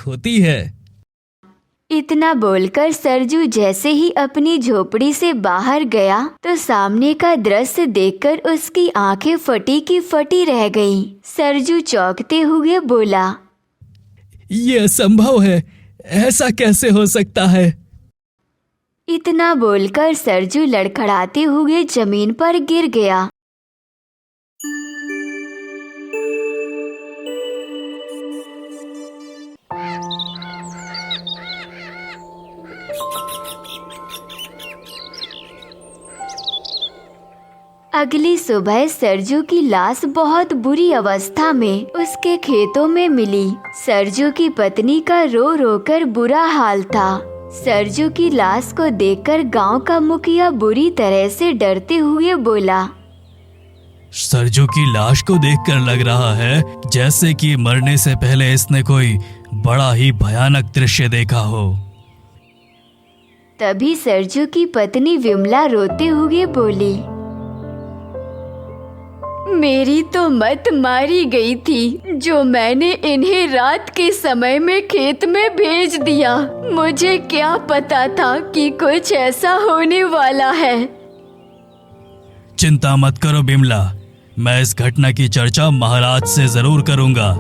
होती है। इतना बोलकर सरजू जैसे ही अपनी झोपड़ी से बाहर गया तो सामने का दृश्य देखकर उसकी आंखें फटी की फटी रह गईं। सरजू चौंकते हुए बोला, ये असंभव है, ऐसा कैसे हो सकता है? इतना बोलकर सरजू लड़खड़ाते हुए जमीन पर गिर गया। अगली सुबह सरजू की लाश बहुत बुरी अवस्था में उसके खेतों में मिली। सरजू की पत्नी का रो रो कर बुरा हाल था। सरजू की लाश को देखकर गांव का मुखिया बुरी तरह से डरते हुए बोला, सरजू की लाश को देखकर लग रहा है जैसे कि मरने से पहले इसने कोई बड़ा ही भयानक दृश्य देखा हो। तभी सरजू की पत्नी विमला रोते हुए बोली, मेरी तो मत मारी गई थी जो मैंने इन्हें रात के समय में खेत में भेज दिया। मुझे क्या पता था कि कुछ ऐसा होने वाला है। चिंता मत करो बिमला, मैं इस घटना की चर्चा महाराज से जरूर करूंगा।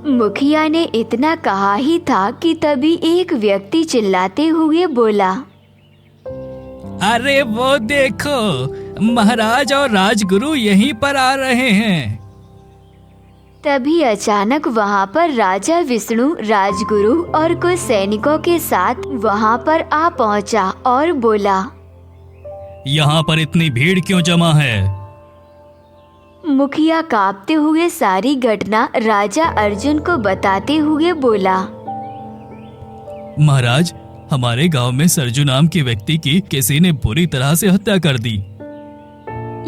मुखिया ने इतना कहा ही था कि तभी एक व्यक्ति चिल्लाते हुए बोला, अरे वो देखो, महाराज और राजगुरु यहीं पर आ रहे हैं। तभी अचानक वहाँ पर राजा विष्णु, राजगुरु और कुछ सैनिकों के साथ वहाँ पर आ पहुँचा और बोला, यहाँ पर इतनी भीड़ क्यों जमा है? मुखिया कांपते हुए सारी घटना राजा अर्जुन को बताते हुए बोला, महाराज, हमारे गांव में सरजू नाम के व्यक्ति की किसी ने बुरी तरह से हत्या कर दी।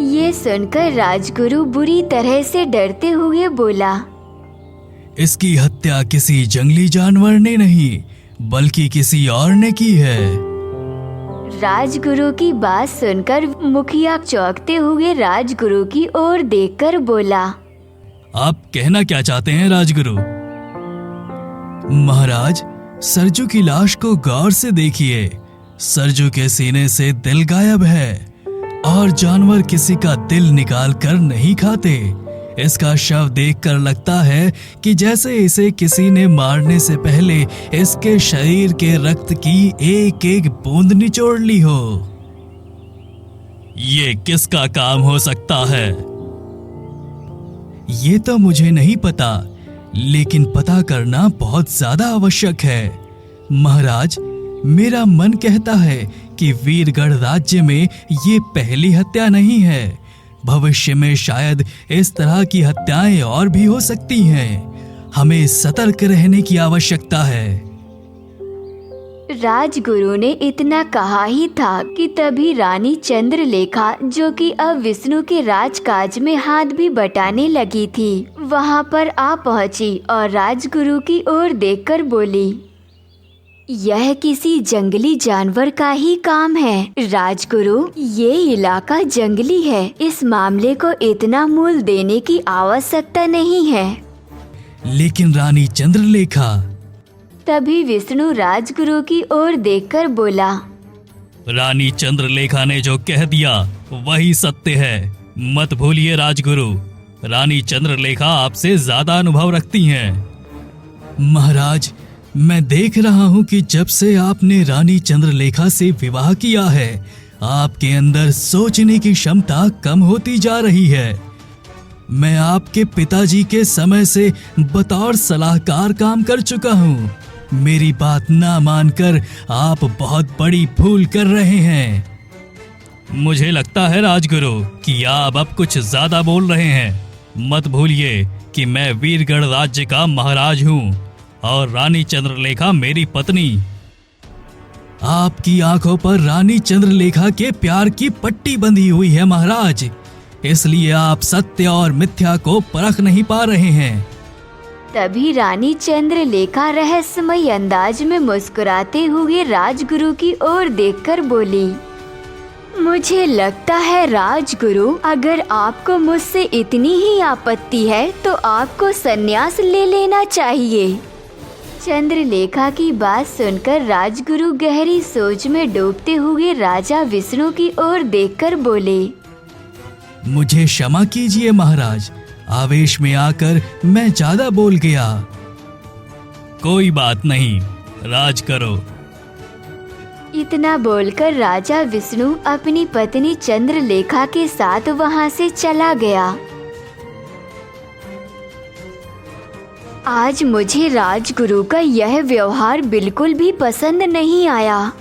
ये सुनकर राजगुरु बुरी तरह से डरते हुए बोला, इसकी हत्या किसी जंगली जानवर ने नहीं बल्कि किसी और ने की है। राजगुरु की बात सुनकर मुखिया चौंकते हुए राजगुरु की ओर देखकर बोला, आप कहना क्या चाहते हैं राजगुरु? महाराज, सरजू की लाश को गौर से देखिए। सरजू के सीने से दिल गायब है और जानवर किसी का दिल निकाल कर नहीं खाते। इसका शव देखकर लगता है कि जैसे इसे किसी ने मारने से पहले इसके शरीर के रक्त की एक एक बूंद निचोड़ ली हो। ये किसका काम हो सकता है? ये तो मुझे नहीं पता, लेकिन पता करना बहुत ज्यादा आवश्यक है। महाराज, मेरा मन कहता है कि वीरगढ़ राज्य में ये पहली हत्या नहीं है। भविष्य में शायद इस तरह की हत्याएं और भी हो सकती हैं। हमें सतर्क रहने की आवश्यकता है। राजगुरु ने इतना कहा ही था कि तभी रानी चंद्रलेखा, जो कि अब विष्णु के राजकाज में हाथ भी बटाने लगी थी, वहां पर आ पहुंची और राजगुरु की ओर देखकर बोली, यह किसी जंगली जानवर का ही काम है। राजगुरु, ये इलाका जंगली है, इस मामले को इतना मूल देने की आवश्यकता नहीं है। लेकिन रानी चंद्रलेखा। तभी विष्णु राजगुरु की ओर देखकर बोला, रानी चंद्रलेखा ने जो कह दिया वही सत्य है। मत भूलिए राजगुरु, रानी चंद्रलेखा आपसे ज्यादा अनुभव रखती हैं। महाराज, मैं देख रहा हूँ कि जब से आपने रानी चंद्रलेखा से विवाह किया है, आपके अंदर सोचने की क्षमता कम होती जा रही है। मैं आपके पिताजी के समय से बतौर सलाहकार काम कर चुका हूँ। मेरी बात ना मानकर आप बहुत बड़ी भूल कर रहे हैं। मुझे लगता है राजगुरु कि आप अब कुछ ज्यादा बोल रहे हैं। मत भूलिए कि मैं वीरगढ़ राज्य का महाराज हूँ और रानी चंद्रलेखा मेरी पत्नी। आपकी आंखों पर रानी चंद्रलेखा के प्यार की पट्टी बंधी हुई है महाराज, इसलिए आप सत्य और मिथ्या को परख नहीं पा रहे हैं। तभी रानी चंद्रलेखा रहस्यमय अंदाज में मुस्कुराते हुए राजगुरु की ओर देखकर बोली, मुझे लगता है राजगुरु, अगर आपको मुझसे इतनी ही आपत्ति है तो आपको संन्यास ले लेना चाहिए। चंद्रलेखा की बात सुनकर राजगुरु गहरी सोच में डूबते हुए राजा विष्णु की ओर देखकर बोले, मुझे क्षमा कीजिए महाराज, आवेश में आकर मैं ज्यादा बोल गया। कोई बात नहीं, राज करो। इतना बोलकर राजा विष्णु अपनी पत्नी चंद्रलेखा के साथ वहां से चला गया। आज मुझे राजगुरु का यह व्यवहार बिल्कुल भी पसंद नहीं आया।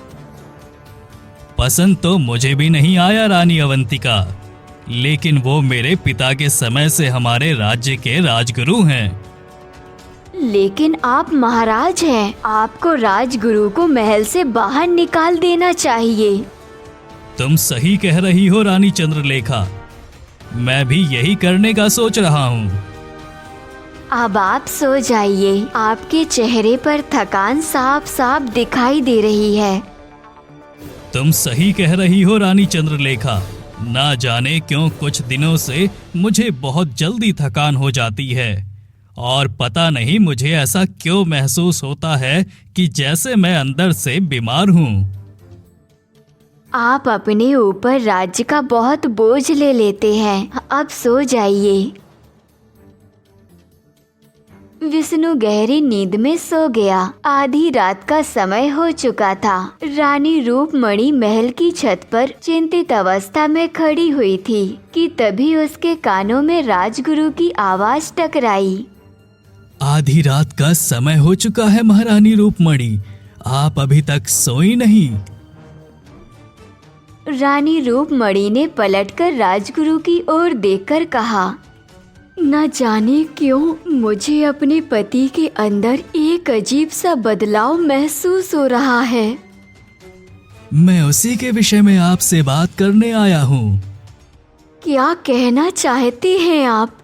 पसंद तो मुझे भी नहीं आया रानी अवंतिका, लेकिन वो मेरे पिता के समय से हमारे राज्य के राजगुरु हैं। लेकिन आप महाराज हैं, आपको राजगुरु को महल से बाहर निकाल देना चाहिए। तुम सही कह रही हो रानी चंद्रलेखा, मैं भी यही करने का सोच रहा हूँ। अब आप सो जाइए, आपके चेहरे पर थकान साफ साफ दिखाई दे रही है। तुम सही कह रही हो रानी चंद्रलेखा, ना जाने क्यों कुछ दिनों से मुझे बहुत जल्दी थकान हो जाती है और पता नहीं मुझे ऐसा क्यों महसूस होता है कि जैसे मैं अंदर से बीमार हूँ। आप अपने ऊपर राज्य का बहुत बोझ ले लेते हैं, अब सो जाइए। विष्णु गहरी नींद में सो गया। आधी रात का समय हो चुका था। रानी रूपमणि महल की छत पर चिंतित अवस्था में खड़ी हुई थी कि तभी उसके कानों में राजगुरु की आवाज टकराई। आधी रात का समय हो चुका है महारानी रूपमणि, आप अभी तक सोई नहीं। रानी रूपमणि ने पलटकर राजगुरु की ओर देखकर कहा, न जाने क्यों मुझे अपने पति के अंदर एक अजीब सा बदलाव महसूस हो रहा है। मैं उसी के विषय में आपसे बात करने आया हूँ। क्या कहना चाहते हैं आप?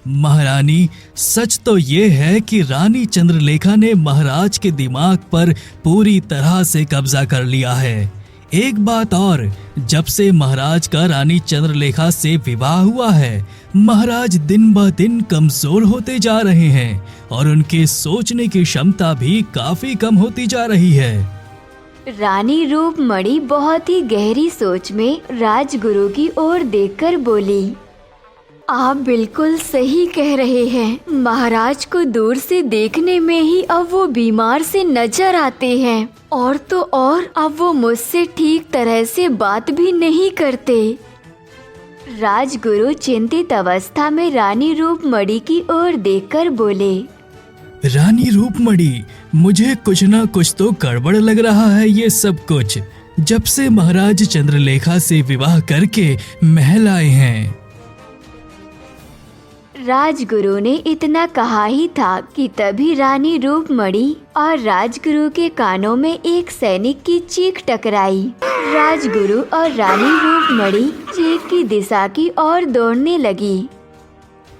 महारानी, सच तो ये है कि रानी चंद्रलेखा ने महाराज के दिमाग पर पूरी तरह से कब्जा कर लिया है। एक बात और, जब से महाराज का रानी चंद्रलेखा से विवाह हुआ है, महाराज दिन ब दिन कमजोर होते जा रहे हैं और उनके सोचने की क्षमता भी काफी कम होती जा रही है। रानी रूपमणि बहुत ही गहरी सोच में राजगुरु की ओर देखकर बोली, आप बिल्कुल सही कह रहे हैं। महाराज को दूर से देखने में ही अब वो बीमार से नजर आते हैं, और तो और अब वो मुझसे ठीक तरह से बात भी नहीं करते। राजगुरु चिंतित अवस्था में रानी रूपमणि की ओर देखकर बोले, रानी रूपमणि, मुझे कुछ ना कुछ तो गड़बड़ लग रहा है। ये सब कुछ जब से महाराज चंद्रलेखा से विवाह करके महल आए हैं। राजगुरु ने इतना कहा ही था कि तभी रानी रूपमणि और राजगुरु के कानों में एक सैनिक की चीख टकराई। राजगुरु और रानी रूपमणि चीख की दिशा की ओर दौड़ने लगी।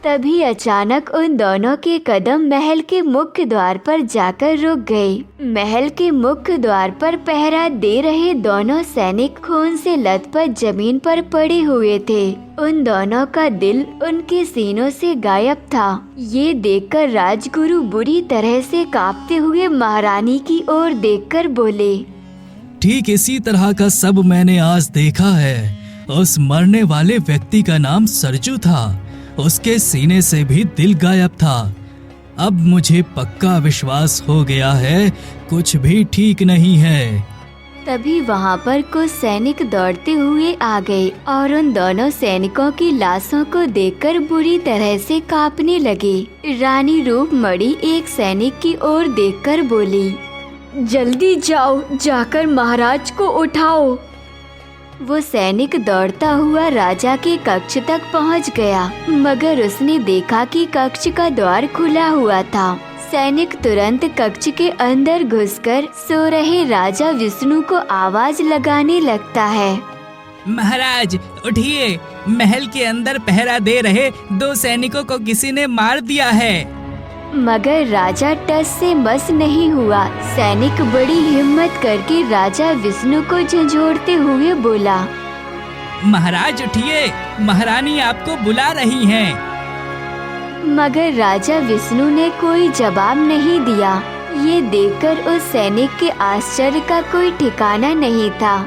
तभी अचानक उन दोनों के कदम महल के मुख्य द्वार पर जाकर रुक गए। महल के मुख्य द्वार पर पहरा दे रहे दोनों सैनिक खून से लथपथ जमीन पर पड़े हुए थे। उन दोनों का दिल उनके सीनों से गायब था। ये देखकर राजगुरु बुरी तरह से कांपते हुए महारानी की ओर देखकर बोले, ठीक इसी तरह का सब मैंने आज देखा है। उस मरने वाले व्यक्ति का नाम सरजू था। उसके सीने से भी दिल गायब था। अब मुझे पक्का विश्वास हो गया है कुछ भी ठीक नहीं है। तभी वहाँ पर कुछ सैनिक दौड़ते हुए आ गए और उन दोनों सैनिकों की लाशों को देखकर बुरी तरह से कांपने लगे। रानी रूपमणि एक सैनिक की ओर देखकर बोली, जल्दी जाओ, जाकर महाराज को उठाओ। वो सैनिक दौड़ता हुआ राजा के कक्ष तक पहुंच गया, मगर उसने देखा कि कक्ष का द्वार खुला हुआ था। सैनिक तुरंत कक्ष के अंदर घुसकर सो रहे राजा विष्णु को आवाज लगाने लगता है, महाराज उठिए, महल के अंदर पहरा दे रहे 2 सैनिकों को किसी ने मार दिया है। मगर राजा टस से मस नहीं हुआ। सैनिक बड़ी हिम्मत करके राजा विष्णु को झंझोड़ते हुए बोला, महाराज उठिए, महारानी आपको बुला रही हैं। मगर राजा विष्णु ने कोई जवाब नहीं दिया। ये देखकर उस सैनिक के आश्चर्य का कोई ठिकाना नहीं था।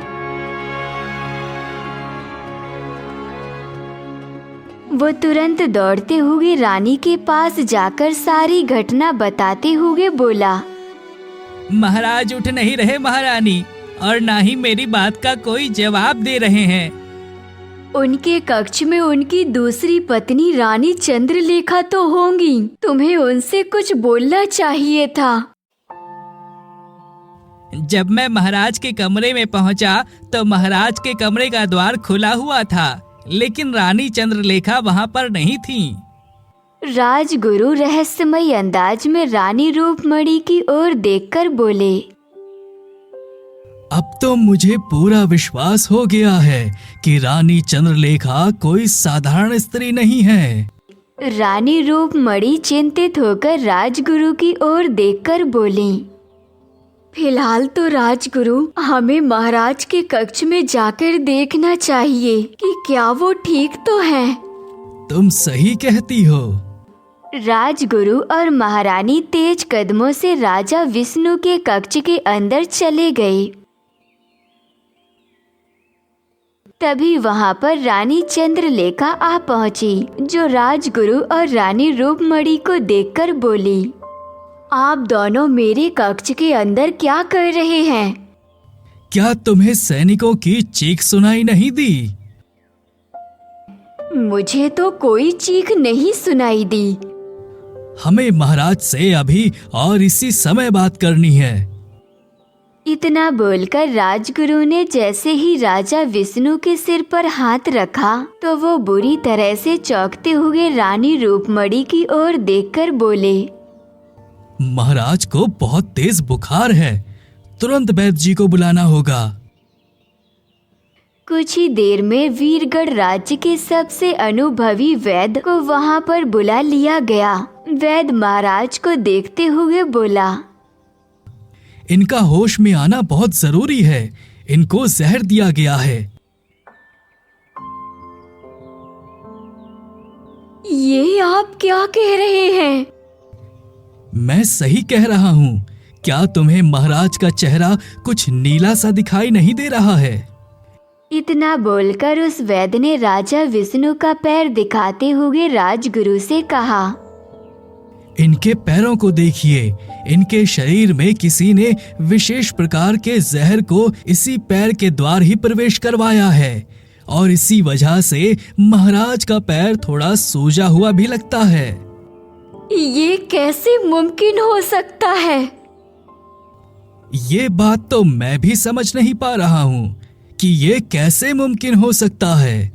वो तुरंत दौड़ते हुए रानी के पास जाकर सारी घटना बताते हुए बोला, महाराज उठ नहीं रहे महारानी, और ना ही मेरी बात का कोई जवाब दे रहे हैं। उनके कक्ष में उनकी दूसरी पत्नी रानी चंद्रलेखा तो होंगी, तुम्हें उनसे कुछ बोलना चाहिए था। जब मैं महाराज के कमरे में पहुंचा तो महाराज के कमरे का द्वार खुला हुआ था, लेकिन रानी चंद्रलेखा वहां पर नहीं थी। राजगुरु रहस्यमय अंदाज में रानी रूपमणि की ओर देखकर बोले, अब तो मुझे पूरा विश्वास हो गया है कि रानी चंद्रलेखा कोई साधारण स्त्री नहीं है। रानी रूपमणि चिंतित होकर राजगुरु की ओर देखकर बोली, फिलहाल तो राजगुरु, हमें महाराज के कक्ष में जाकर देखना चाहिए कि क्या वो ठीक तो हैं। तुम सही कहती हो। राजगुरु और महारानी तेज कदमों से राजा विष्णु के कक्ष के अंदर चले गए। तभी वहां पर रानी चंद्रलेखा आ पहुंची, जो राजगुरु और रानी रूपमणि को देखकर बोली, आप दोनों मेरे कक्ष के अंदर क्या कर रहे हैं? क्या तुम्हें सैनिकों की चीख सुनाई नहीं दी? मुझे तो कोई चीख नहीं सुनाई दी। हमें महाराज से अभी और इसी समय बात करनी है। इतना बोलकर राजगुरु ने जैसे ही राजा विष्णु के सिर पर हाथ रखा तो वो बुरी तरह से चौंकते हुए रानी रूपमणि की ओर देखकर बोले, महाराज को बहुत तेज बुखार है, तुरंत वैद्य जी को बुलाना होगा। कुछ ही देर में वीरगढ़ राज्य के सबसे अनुभवी वैद्य को वहां पर बुला लिया गया। वैद्य महाराज को देखते हुए बोला, इनका होश में आना बहुत जरूरी है, इनको जहर दिया गया है। ये आप क्या कह रहे हैं? मैं सही कह रहा हूँ। क्या तुम्हें महाराज का चेहरा कुछ नीला सा दिखाई नहीं दे रहा है? इतना बोलकर उस वैद्य ने राजा विष्णु का पैर दिखाते हुए राजगुरु से कहा, इनके पैरों को देखिए, इनके शरीर में किसी ने विशेष प्रकार के जहर को इसी पैर के द्वार ही प्रवेश करवाया है, और इसी वजह से महाराज का पैर थोड़ा सूजा हुआ भी लगता है। ये कैसे मुमकिन हो सकता है? ये बात तो मैं भी समझ नहीं पा रहा हूँ कि ये कैसे मुमकिन हो सकता है।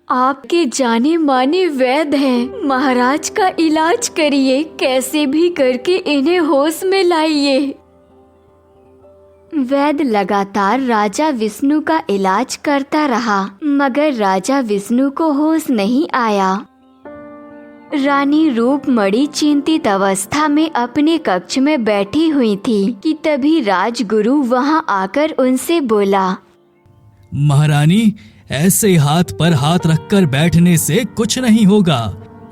आपके जाने माने वैद्य हैं, महाराज का इलाज करिए, कैसे भी करके इन्हें होश में लाइए। वैद्य लगातार राजा विष्णु का इलाज करता रहा, मगर राजा विष्णु को होश नहीं आया। रानी रूपमणि चिंतित अवस्था में अपने कक्ष में बैठी हुई थी कि तभी राजगुरु वहां आकर उनसे बोला, महारानी, ऐसे हाथ पर हाथ रखकर बैठने से कुछ नहीं होगा।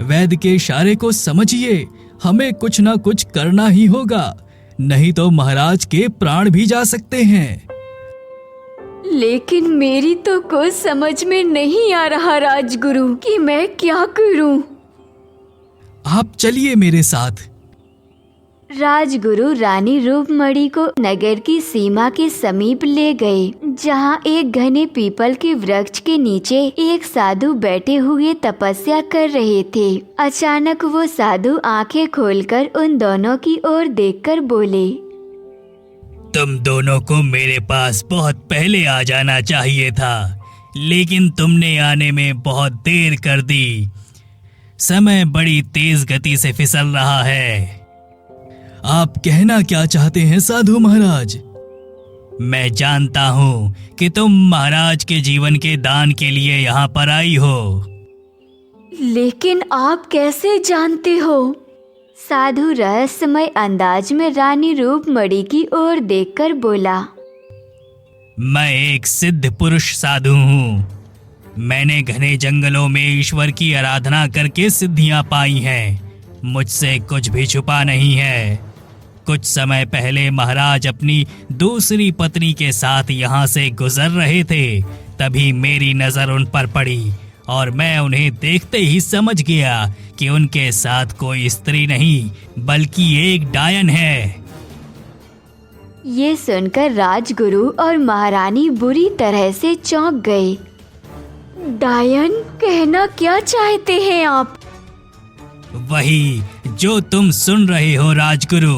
वैद्य के इशारे को समझिए, हमें कुछ न कुछ करना ही होगा, नहीं तो महाराज के प्राण भी जा सकते हैं। लेकिन मेरी तो कुछ समझ में नहीं आ रहा राजगुरु कि मैं क्या करूं। आप चलिए मेरे साथ। राजगुरु रानी रूपमणि को नगर की सीमा के समीप ले गए, जहां एक घने पीपल के वृक्ष के नीचे एक साधु बैठे हुए तपस्या कर रहे थे। अचानक वो साधु आंखें खोलकर उन दोनों की ओर देखकर बोले, तुम दोनों को मेरे पास बहुत पहले आ जाना चाहिए था, लेकिन तुमने आने में बहुत देर कर दी। समय बड़ी तेज गति से फिसल रहा है। आप कहना क्या चाहते हैं साधु महाराज? मैं जानता हूँ कि तुम महाराज के जीवन के दान के लिए यहाँ पर आई हो। लेकिन आप कैसे जानते हो? साधु रहस्यमय अंदाज में रानी रूपमणि की ओर देखकर बोला, मैं एक सिद्ध पुरुष साधु हूँ। मैंने घने जंगलों में ईश्वर की आराधना करके सिद्धियां पाई हैं। मुझसे कुछ भी छुपा नहीं है। कुछ समय पहले महाराज अपनी दूसरी पत्नी के साथ यहाँ से गुजर रहे थे, तभी मेरी नजर उन पर पड़ी और मैं उन्हें देखते ही समझ गया कि उनके साथ कोई स्त्री नहीं बल्कि एक डायन है। ये सुनकर राजगुरु और महारानी बुरी तरह से चौंक गए। डायन, कहना क्या चाहते हैं आप? वही जो तुम सुन रहे हो राजगुरु।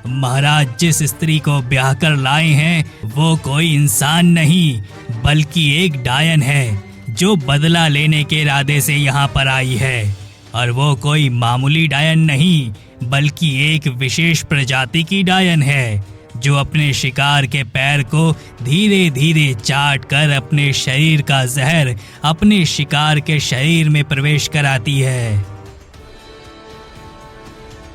महाराज जिस स्त्री को ब्याह कर लाए हैं वो कोई इंसान नहीं बल्कि एक डायन है, जो बदला लेने के इरादे से यहाँ पर आई है। और वो कोई मामूली डायन नहीं बल्कि एक विशेष प्रजाति की डायन है, जो अपने शिकार के पैर को धीरे धीरे चाट कर अपने शरीर का जहर अपने शिकार के शरीर में प्रवेश कराती है।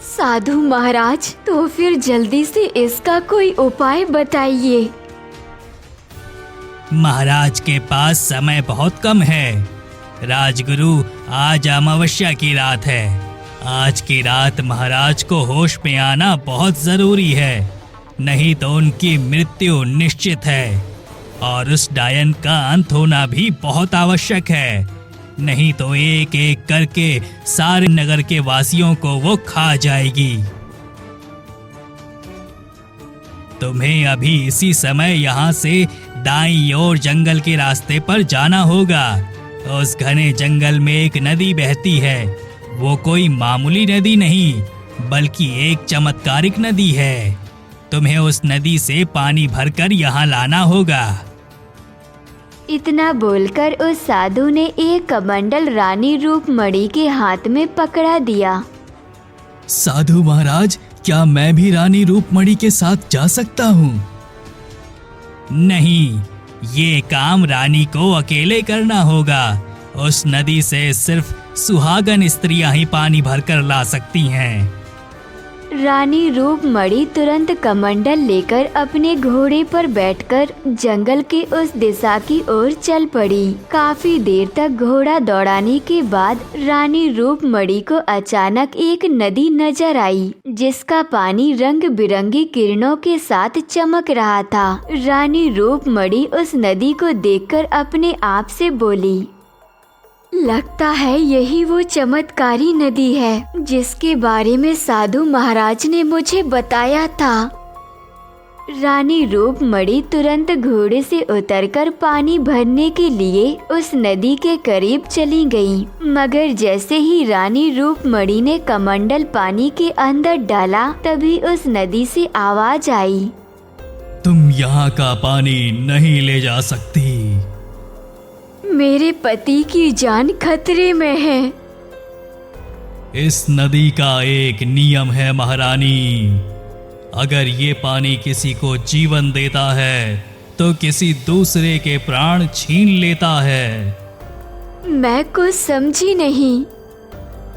साधु महाराज, तो फिर जल्दी से इसका कोई उपाय बताइए। महाराज के पास समय बहुत कम है। राजगुरु, आज अमावस्या की रात है। आज की रात महाराज को होश में आना बहुत जरूरी है, नहीं तो उनकी मृत्यु निश्चित है। और उस डायन का अंत होना भी बहुत आवश्यक है, नहीं तो एक एक करके सारे नगर के वासियों को वो खा जाएगी। तुम्हें अभी इसी समय यहाँ से दाईं ओर जंगल के रास्ते पर जाना होगा। उस घने जंगल में एक नदी बहती है। वो कोई मामूली नदी नहीं बल्कि एक चमत्कारिक नदी है। तुम्हें उस नदी से पानी भरकर यहाँ लाना होगा। इतना बोलकर उस साधु ने एक कमंडल रानी रूपमणि के हाथ में पकड़ा दिया। साधु महाराज, क्या मैं भी रानी रूपमणि के साथ जा सकता हूँ? नहीं, ये काम रानी को अकेले करना होगा। उस नदी से सिर्फ सुहागन स्त्रियां ही पानी भरकर ला सकती हैं। रानी रूपमणि तुरंत कमंडल लेकर अपने घोड़े पर बैठकर जंगल के उस दिशा की ओर चल पड़ी। काफी देर तक घोड़ा दौड़ाने के बाद रानी रूपमणि को अचानक एक नदी नजर आई, जिसका पानी रंग बिरंगी किरणों के साथ चमक रहा था। रानी रूपमणि उस नदी को देखकर अपने आप से बोली, लगता है यही वो चमत्कारी नदी है जिसके बारे में साधु महाराज ने मुझे बताया था। रानी रूपमणि तुरंत घोड़े से उतरकर पानी भरने के लिए उस नदी के करीब चली गई। मगर जैसे ही रानी रूपमणि ने कमंडल पानी के अंदर डाला, तभी उस नदी से आवाज आई, तुम यहाँ का पानी नहीं ले जा सकती। मेरे पति की जान खतरे में है। इस नदी का एक नियम है महारानी, अगर ये पानी किसी को जीवन देता है तो किसी दूसरे के प्राण छीन लेता है। मैं कुछ समझी नहीं।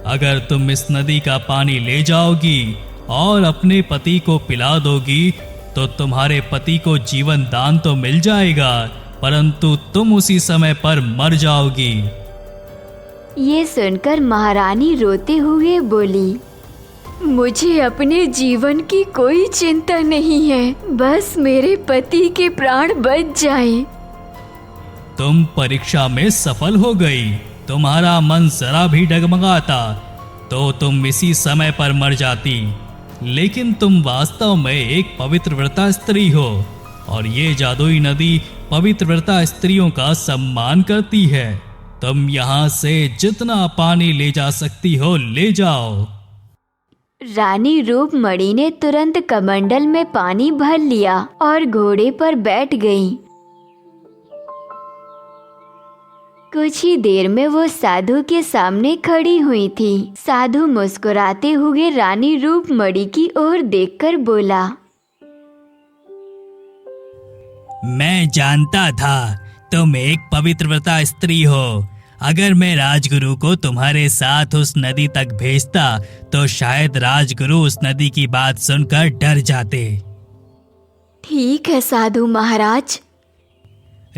अगर तुम इस नदी का पानी ले जाओगी और अपने पति को पिला दोगी तो तुम्हारे पति को जीवन दान तो मिल जाएगा, परंतु तुम उसी समय पर मर जाओगी। ये सुनकर महारानी रोते हुए बोली, मुझे अपने जीवन की कोई चिंता नहीं है, बस मेरे पति के प्राण बच जाएं। तुम परीक्षा में सफल हो गई। तुम्हारा मन जरा भी डगमगाता तो तुम इसी समय पर मर जाती, लेकिन तुम वास्तव में एक पवित्र व्रता स्त्री हो और ये जादुई नदी पवित्र व्रता स्त्रियों का सम्मान करती है। तुम यहाँ से जितना पानी ले जा सकती हो ले जाओ। रानी रूपमणि ने तुरंत कमंडल में पानी भर लिया और घोड़े पर बैठ गई। कुछ ही देर में वो साधु के सामने खड़ी हुई थी। साधु मुस्कुराते हुए रानी रूपमणि की ओर देखकर बोला, मैं जानता था तुम एक पवित्र व्रता स्त्री हो। अगर मैं राजगुरु को तुम्हारे साथ उस नदी तक भेजता तो शायद राजगुरु उस नदी की बात सुनकर डर जाते। ठीक है साधु महाराज।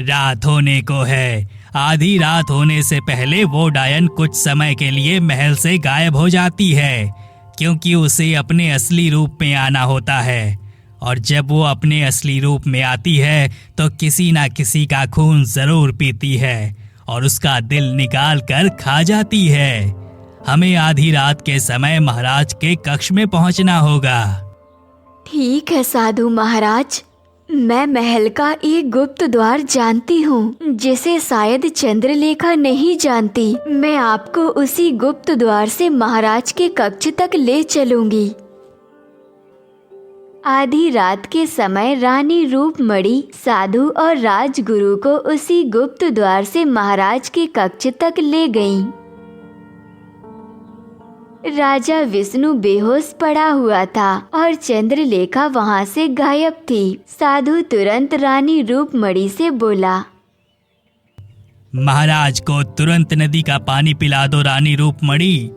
रात होने को है, आधी रात होने से पहले वो डायन कुछ समय के लिए महल से गायब हो जाती है, क्योंकि उसे अपने असली रूप में आना होता है। और जब वो अपने असली रूप में आती है तो किसी ना किसी का खून जरूर पीती है और उसका दिल निकाल कर खा जाती है। हमें आधी रात के समय महाराज के कक्ष में पहुंचना होगा। ठीक है साधु महाराज, मैं महल का एक गुप्त द्वार जानती हूँ जिसे शायद चंद्रलेखा नहीं जानती। मैं आपको उसी गुप्त द्वार से महाराज के कक्ष तक ले चलूंगी। आधी रात के समय रानी रूपमणि साधु और राजगुरु को उसी गुप्त द्वार से महाराज के कक्ष तक ले गईं। राजा विष्णु बेहोश पड़ा हुआ था और चंद्रलेखा वहां से गायब थी। साधु तुरंत रानी रूपमणि से बोला, महाराज को तुरंत नदी का पानी पिला दो रानी रूपमणि।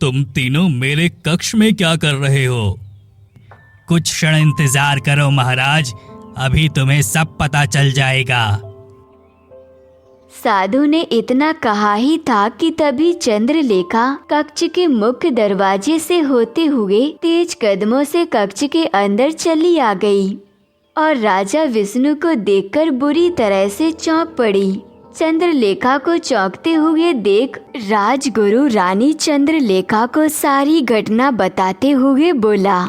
तुम तीनों मेरे कक्ष में क्या कर रहे हो? कुछ क्षण इंतजार करो महाराज, अभी तुम्हें सब पता चल जाएगा। साधु ने इतना कहा ही था कि तभी चंद्रलेखा कक्ष के मुख्य दरवाजे से होते हुए तेज कदमों से कक्ष के अंदर चली आ गई और राजा विष्णु को देखकर बुरी तरह से चौंक पड़ी। चंद्रलेखा को चौंकते हुए देख राजगुरु रानी चंद्रलेखा को सारी घटना बताते हुए बोला,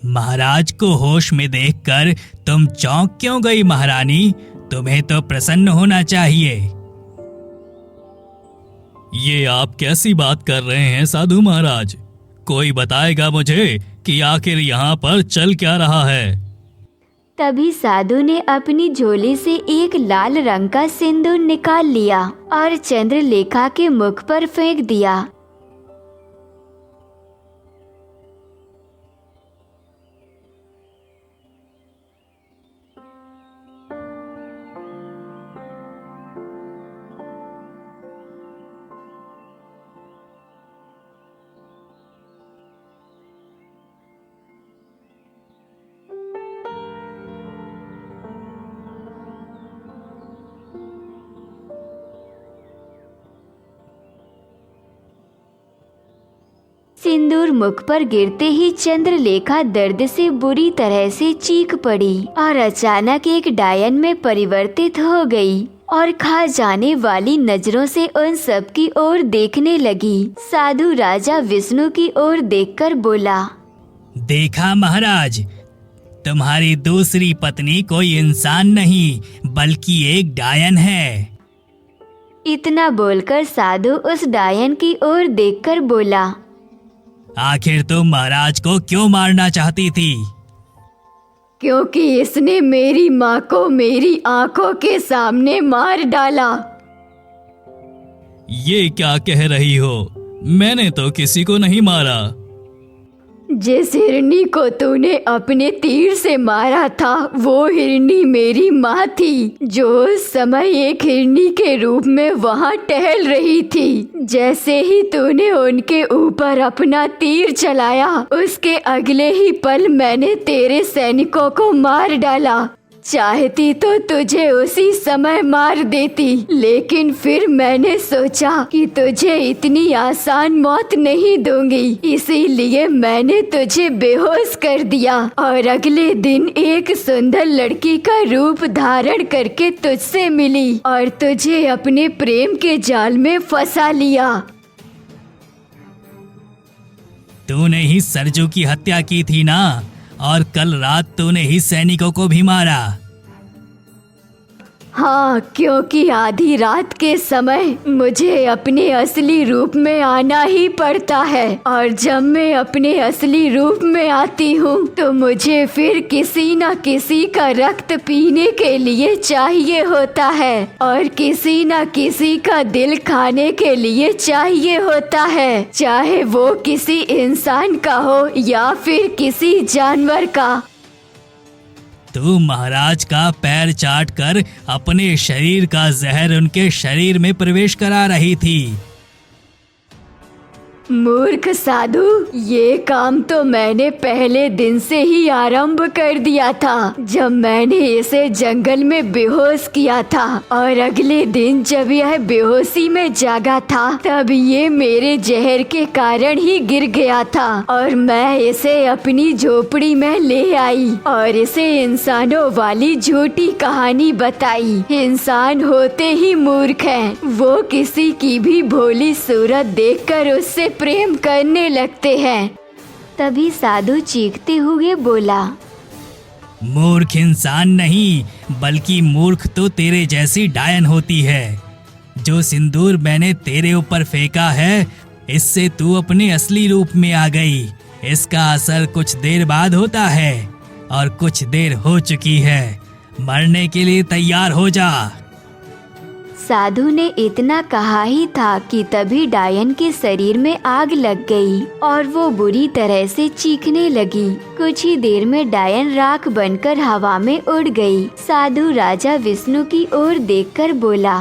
महाराज को होश में देखकर तुम चौंक क्यों गई महारानी? तुम्हें तो प्रसन्न होना चाहिए। ये आप कैसी बात कर रहे हैं साधु महाराज? कोई बताएगा मुझे कि आखिर यहाँ पर चल क्या रहा है? तभी साधु ने अपनी झोली से एक लाल रंग का सिंदूर निकाल लिया और चंद्रलेखा के मुख पर फेंक दिया। सिंदूर मुख पर गिरते ही चंद्रलेखा दर्द से बुरी तरह से चीख पड़ी और अचानक एक डायन में परिवर्तित हो गई और खा जाने वाली नजरों से उन सब की ओर देखने लगी। साधु राजा विष्णु की ओर देखकर बोला, देखा महाराज, तुम्हारी दूसरी पत्नी कोई इंसान नहीं बल्कि एक डायन है। इतना बोलकर साधु उस डायन की ओर देखकर बोला, आखिर तुम महाराज को क्यों मारना चाहती थी? क्योंकि इसने मेरी माँ को मेरी आंखों के सामने मार डाला। ये क्या कह रही हो? मैंने तो किसी को नहीं मारा। जिस हिरनी को तूने अपने तीर से मारा था वो हिरनी मेरी माँ थी, जो उस समय एक हिरनी के रूप में वहाँ टहल रही थी। जैसे ही तूने उनके ऊपर अपना तीर चलाया उसके अगले ही पल मैंने तेरे सैनिकों को मार डाला। चाहती तो तुझे उसी समय मार देती, लेकिन फिर मैंने सोचा कि तुझे इतनी आसान मौत नहीं दूंगी, इसीलिए मैंने तुझे बेहोश कर दिया और अगले दिन एक सुंदर लड़की का रूप धारण करके तुझसे मिली और तुझे अपने प्रेम के जाल में फंसा लिया। तूने ही सरजू की हत्या की थी ना, और कल रात तूने ही सैनिकों को भी मारा। हाँ, क्योंकि आधी रात के समय मुझे अपने असली रूप में आना ही पड़ता है और जब मैं अपने असली रूप में आती हूँ तो मुझे फिर किसी न किसी का रक्त पीने के लिए चाहिए होता है और किसी न किसी का दिल खाने के लिए चाहिए होता है, चाहे वो किसी इंसान का हो या फिर किसी जानवर का। तू महाराज का पैर चाट कर अपने शरीर का जहर उनके शरीर में प्रवेश करा रही थी। मूर्ख साधु, ये काम तो मैंने पहले दिन से ही आरंभ कर दिया था, जब मैंने इसे जंगल में बेहोश किया था, और अगले दिन जब यह बेहोशी में जागा था तब ये मेरे जहर के कारण ही गिर गया था, और मैं इसे अपनी झोपड़ी में ले आई और इसे इंसानों वाली झूठी कहानी बताई। इंसान होते ही मूर्ख हैं, वो किसी की भी भोली सूरत देखकर उससे प्रेम करने लगते हैं। तभी साधु चीखते हुए बोला, मूर्ख इंसान नहीं, बल्कि मूर्ख तो तेरे जैसी डायन होती है। जो सिंदूर मैंने तेरे ऊपर फेंका है, इससे तू अपने असली रूप में आ गई। इसका असर कुछ देर बाद होता है और कुछ देर हो चुकी है। मरने के लिए तैयार हो जा। साधु ने इतना कहा ही था कि तभी डायन के शरीर में आग लग गई और वो बुरी तरह से चीखने लगी। कुछ ही देर में डायन राख बनकर हवा में उड़ गई। साधु राजा विष्णु की ओर देखकर बोला,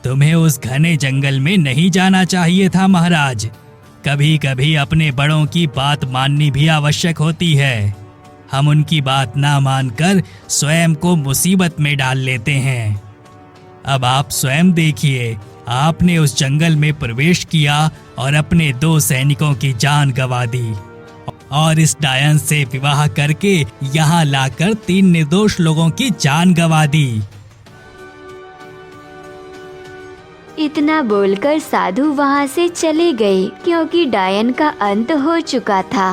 तुम्हें उस घने जंगल में नहीं जाना चाहिए था महाराज। कभी कभी अपने बड़ों की बात माननी भी आवश्यक होती है। हम उनकी बात ना मानकर स्वयं को मुसीबत में डाल लेते हैं। अब आप स्वयं देखिए, आपने उस जंगल में प्रवेश किया और अपने 2 सैनिकों की जान गंवा दी, और इस डायन से विवाह करके यहाँ लाकर 3 निर्दोष लोगों की जान गंवा दी। इतना बोलकर साधु वहाँ से चले गए, क्योंकि डायन का अंत हो चुका था।